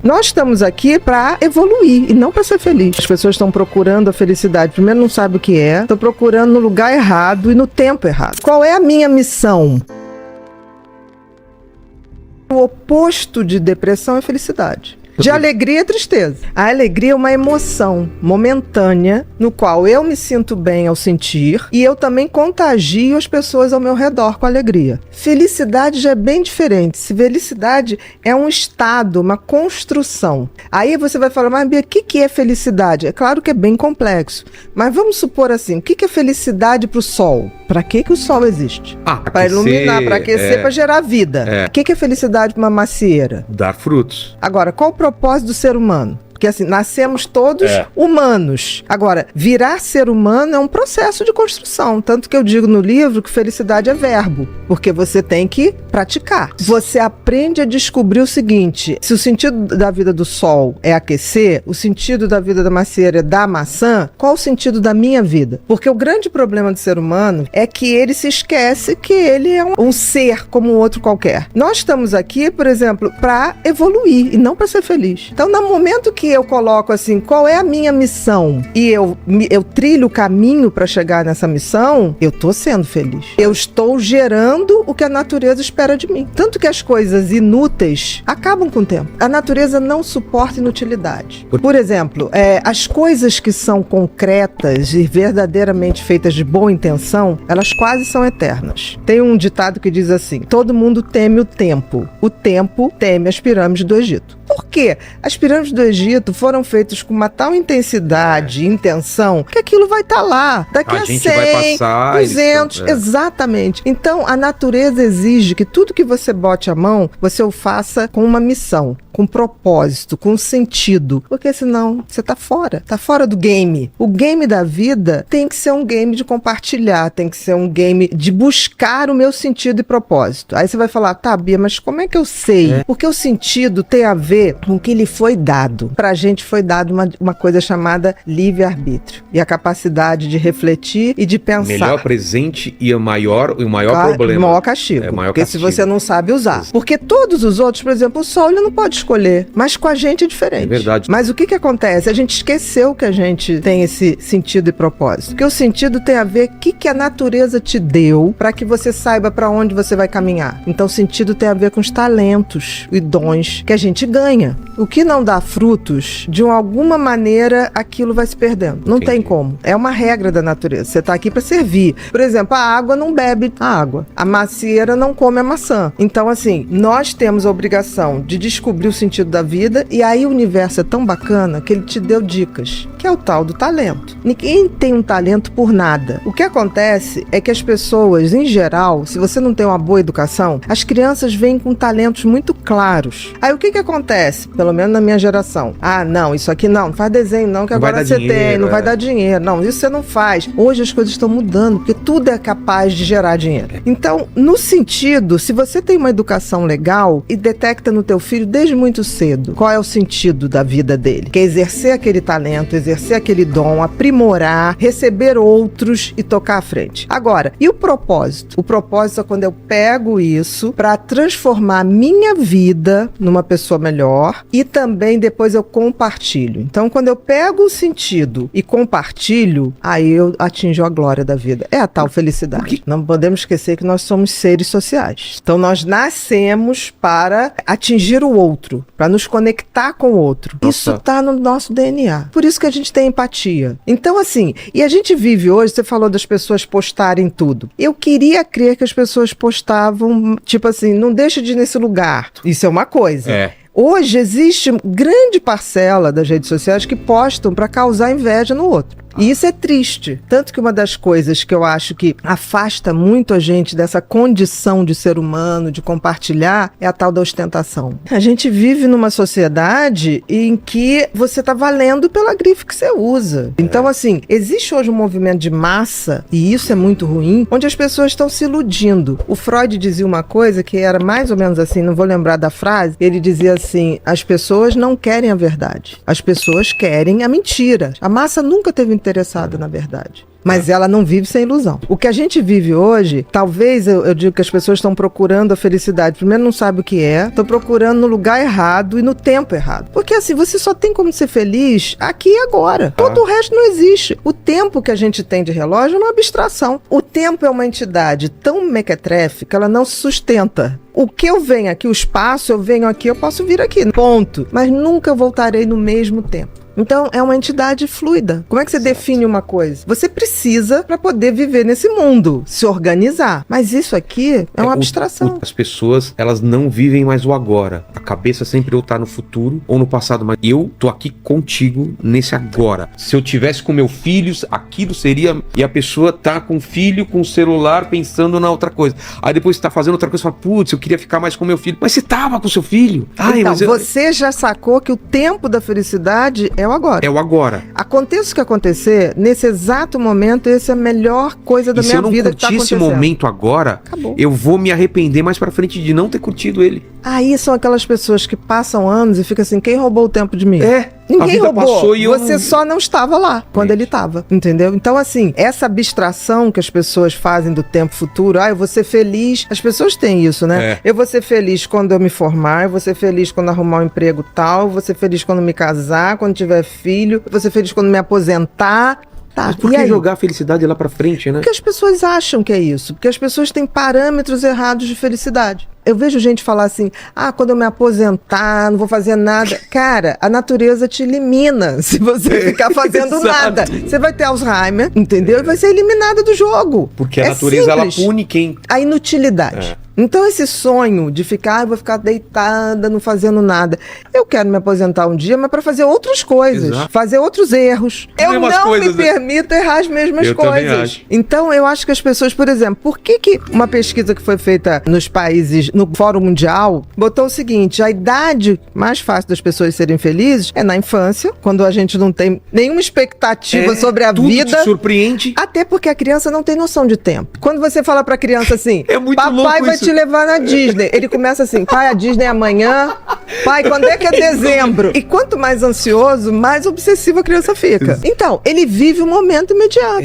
Nós estamos aqui para evoluir e não para ser feliz. As pessoas estão procurando a felicidade. Primeiro, não sabem o que é. Estão procurando no lugar errado e no tempo errado. Qual é a minha missão? O oposto de depressão é felicidade. De alegria é tristeza. A alegria é uma emoção momentânea no qual eu me sinto bem ao sentir e eu também contagio as pessoas ao meu redor com alegria. Felicidade já é bem diferente. Felicidade é um estado, uma construção. Aí você vai falar, mas Bia, o que é felicidade? É claro que é bem complexo, mas vamos supor assim, o que é felicidade para o sol? Para que o sol existe? Para iluminar, para aquecer, para gerar vida. O que é felicidade para uma macieira? Dar frutos. Agora, qual o propósito do ser humano? Porque assim, nascemos todos humanos. Agora, virar ser humano é um processo de construção. Tanto que eu digo no livro que felicidade é verbo. Porque você tem que praticar. Você aprende a descobrir o seguinte: se o sentido da vida do sol é aquecer, o sentido da vida da macieira é dar maçã, qual o sentido da minha vida? Porque o grande problema do ser humano é que ele se esquece que ele é um ser como outro qualquer. Nós estamos aqui, por exemplo, para evoluir e não para ser feliz. Então, no momento que eu coloco assim, qual é a minha missão? E eu trilho o caminho para chegar nessa missão, eu tô sendo feliz. Eu estou gerando o que a natureza espera de mim. Tanto que as coisas inúteis acabam com o tempo. A natureza não suporta inutilidade. Por exemplo, as coisas que são concretas e verdadeiramente feitas de boa intenção, elas quase são eternas. Tem um ditado que diz assim: todo mundo teme o tempo teme as pirâmides do Egito. Por quê? As pirâmides do Egito foram feitas com uma tal intensidade e intenção que aquilo vai estar lá. Daqui a 100, vai passar, 200, exatamente. Então, a natureza exige que tudo que você bote a mão, você o faça com uma missão, com propósito, com sentido. Porque senão, você tá fora do game. O game da vida tem que ser um game de compartilhar, tem que ser um game de buscar o meu sentido e propósito. Aí você vai falar, tá, Bia, mas como é que eu sei? Porque o sentido tem a ver com o que lhe foi dado. Pra gente foi dado uma coisa chamada livre-arbítrio. E a capacidade de refletir e de pensar. Melhor presente e o maior problema. O maior castigo. Porque se você não sabe usar. Porque todos os outros, por exemplo, o sol, ele não pode escolher. Mas com a gente é diferente. É verdade. Mas o que acontece? A gente esqueceu que a gente tem esse sentido e propósito. Porque o sentido tem a ver com o que a natureza te deu para que você saiba para onde você vai caminhar. Então o sentido tem a ver com os talentos e dons que a gente ganha. O que não dá frutos, de alguma maneira, aquilo vai se perdendo. Não tem como. É uma regra da natureza. Você está aqui para servir. Por exemplo, a água não bebe a água. A macieira não come a maçã. Então, assim, nós temos a obrigação de descobrir o sentido da vida, e aí o universo é tão bacana que ele te deu dicas, que é o tal do talento. Ninguém tem um talento por nada. O que acontece é que as pessoas, em geral, se você não tem uma boa educação, as crianças vêm com talentos muito claros. Aí o que acontece? Pelo menos na minha geração. Ah, não, isso aqui não faz desenho não, que agora você tem, não vai dar dinheiro. Não, isso você não faz. Hoje as coisas estão mudando, porque tudo é capaz de gerar dinheiro. Então, no sentido, se você tem uma educação legal e detecta no teu filho desde muito cedo qual é o sentido da vida dele, que é exercer aquele talento, exercer aquele dom, aprimorar, receber outros e tocar à frente. Agora, e o propósito? O propósito é quando eu pego isso para transformar a minha vida numa pessoa melhor e também depois eu compartilho. Então, quando eu pego o sentido e compartilho, aí eu atinjo a glória da vida. É a tal felicidade. Não podemos esquecer que nós somos seres sociais. Então, nós nascemos para atingir o outro, para nos conectar com o outro. Isso está no nosso DNA. Por isso que a gente tem empatia. Então, assim, e a gente vive hoje, você falou das pessoas postarem tudo. Eu queria crer que as pessoas postavam, tipo assim, não deixa de ir nesse lugar. Isso é uma coisa. Hoje existe grande parcela das redes sociais que postam para causar inveja no outro. E isso é triste. Tanto que uma das coisas que eu acho que afasta muito a gente dessa condição de ser humano, de compartilhar, é a tal da ostentação. A gente vive numa sociedade em que você está valendo pela grife que você usa. Então, assim, existe hoje um movimento de massa, e isso é muito ruim, onde as pessoas estão se iludindo. O Freud dizia uma coisa que era mais ou menos assim, não vou lembrar da frase, ele dizia assim, as pessoas não querem a verdade, as pessoas querem a mentira. A massa nunca teve interesse interessada, na verdade. Mas ela não vive sem ilusão. O que a gente vive hoje, talvez eu digo que as pessoas estão procurando a felicidade. Primeiro não sabe o que é, estão procurando no lugar errado e no tempo errado. Porque assim, você só tem como ser feliz aqui e agora. Todo o resto não existe. O tempo que a gente tem de relógio é uma abstração. O tempo é uma entidade tão mequetrefe que ela não se sustenta. O que eu venho aqui, o espaço, eu venho aqui, eu posso vir aqui, ponto. Mas nunca voltarei no mesmo tempo. Então, é uma entidade fluida. Como é que você define uma coisa? Você precisa para poder viver nesse mundo, se organizar. Mas isso aqui é uma abstração. As pessoas, elas não vivem mais o agora. A cabeça sempre ou tá no futuro ou no passado. Mas eu tô aqui contigo nesse agora. Se eu tivesse com meu filho, aquilo seria... E a pessoa tá com o filho, com o celular, pensando na outra coisa. Aí depois você tá fazendo outra coisa e fala, putz, eu queria ficar mais com meu filho. Mas você tava com seu filho. Ai, então, mas você já sacou que o tempo da felicidade é o agora. É o agora. Aconteça o que acontecer, nesse exato momento, essa é a melhor coisa da minha vida que tá acontecendo. Se eu não curtir esse momento agora, acabou. Eu vou me arrepender mais pra frente de não ter curtido ele. Aí são aquelas pessoas que passam anos e ficam assim, quem roubou o tempo de mim? Ninguém a vida roubou. Passou e você só não estava lá quando ele estava, entendeu? Então, assim, essa abstração que as pessoas fazem do tempo futuro, eu vou ser feliz, as pessoas têm isso, né? Eu vou ser feliz quando eu me formar, eu vou ser feliz quando arrumar um emprego tal, eu vou ser feliz quando me casar, quando tiver filho, eu vou ser feliz quando me aposentar. Tá, mas por que jogar a felicidade lá pra frente, né? Porque as pessoas acham que é isso. Porque as pessoas têm parâmetros errados de felicidade. Eu vejo gente falar assim, quando eu me aposentar, não vou fazer nada. Cara, a natureza te elimina se você ficar fazendo nada. Você vai ter Alzheimer, entendeu? E vai ser eliminada do jogo. Porque a natureza, simples. Ela pune quem... A inutilidade. Então esse sonho de ficar, eu vou ficar deitada, não fazendo nada. Eu quero me aposentar um dia, mas para fazer outras coisas. Exato. Fazer outros erros. Eu não me permito errar as mesmas coisas. Então eu acho que as pessoas, por exemplo, por que uma pesquisa que foi feita nos países, no Fórum Mundial, botou o seguinte, a idade mais fácil das pessoas serem felizes é na infância, quando a gente não tem nenhuma expectativa sobre a vida. Te surpreende. Até porque a criança não tem noção de tempo. Quando você fala pra criança assim, papai vai te levar na Disney. Ele começa assim, pai, a Disney é amanhã. Pai, quando é que é dezembro? E quanto mais ansioso, mais obsessivo a criança fica. Então, ele vive o momento imediato.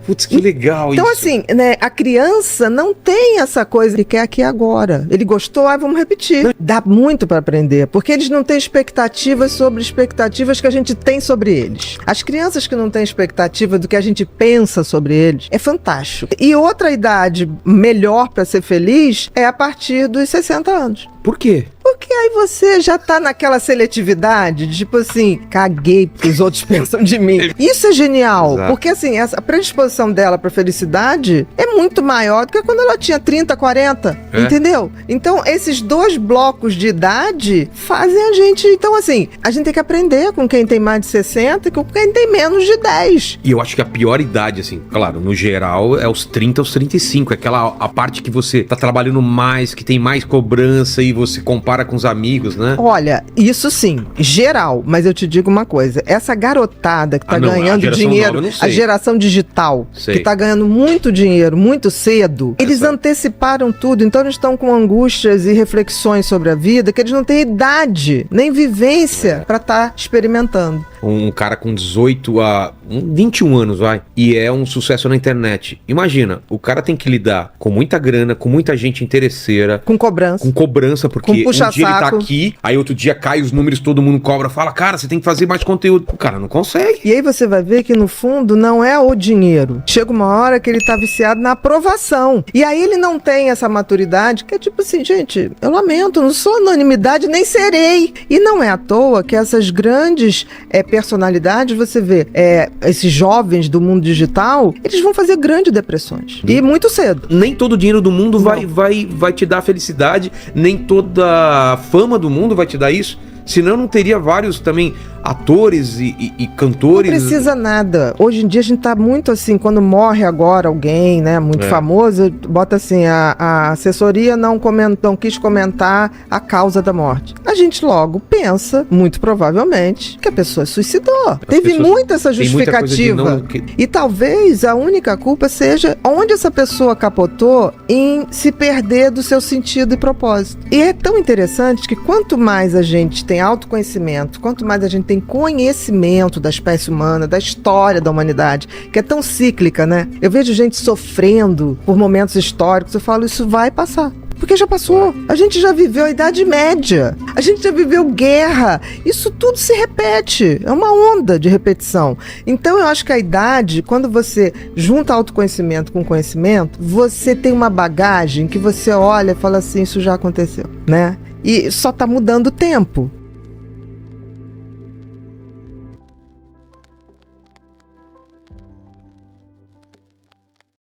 Putz, que legal então, isso. Então, assim, né, a criança não tem essa coisa que quer aqui agora. Ele gostou, vamos repetir. Dá muito para aprender, porque eles não têm expectativas sobre expectativas que a gente tem sobre eles. As crianças que não têm expectativa do que a gente pensa sobre eles, é fantástico. E outra idade melhor para ser feliz é a partir dos 60 anos. Por quê? Porque aí você já tá naquela seletividade, de, tipo assim, caguei porque os outros pensam de mim. Isso é genial, exato. Porque assim, a predisposição dela pra felicidade é muito maior do que quando ela tinha 30, 40, entendeu? Então, esses dois blocos de idade fazem a gente... Então, assim, a gente tem que aprender com quem tem mais de 60 e com quem tem menos de 10. E eu acho que a pior idade, assim, claro, no geral, é os 30 aos 35, é a parte que você tá trabalhando mais, que tem mais cobrança e você compara com os amigos, né? Olha, isso sim, geral, mas eu te digo uma coisa, essa garotada que tá ganhando dinheiro, a geração digital, que tá ganhando muito dinheiro, muito cedo, eles anteciparam tudo, então eles estão com angústias e reflexões sobre a vida que eles não têm idade, nem vivência pra estar experimentando. Um cara com 18 a 21 anos, e é um sucesso na internet. Imagina, o cara tem que lidar com muita grana, com muita gente interesseira. Com cobrança, porque um dia ele tá aqui, aí outro dia cai os números, todo mundo cobra, fala, cara, você tem que fazer mais conteúdo. O cara não consegue. E aí você vai ver que no fundo não é o dinheiro. Chega uma hora que ele tá viciado na aprovação. E aí ele não tem essa maturidade, que é tipo assim, gente, eu lamento, não sou anonimidade, nem serei. E não é à toa que essas grandes personalidades, você vê, esses jovens do mundo digital, eles vão fazer grandes depressões. E muito cedo. Nem todo o dinheiro do mundo vai te dar felicidade, nem toda a fama do mundo vai te dar isso. Senão não teria vários também atores e cantores. Não precisa nada. Hoje em dia a gente tá muito assim, quando morre agora alguém, né, muito famoso, bota assim, a assessoria não quis comentar a causa da morte. A a gente logo pensa, muito provavelmente, que a pessoa suicidou. Teve muita essa justificativa. E talvez a única culpa seja onde essa pessoa capotou em se perder do seu sentido e propósito. E é tão interessante que quanto mais a gente tem autoconhecimento, quanto mais a gente tem conhecimento da espécie humana, da história da humanidade, que é tão cíclica, né? Eu vejo gente sofrendo por momentos históricos, eu falo, isso vai passar. Porque já passou. A gente já viveu a Idade Média. A gente já viveu guerra. Isso tudo se repete. É uma onda de repetição. Então, eu acho que a idade, quando você junta autoconhecimento com conhecimento, você tem uma bagagem que você olha e fala assim, isso já aconteceu, né? E só está mudando o tempo.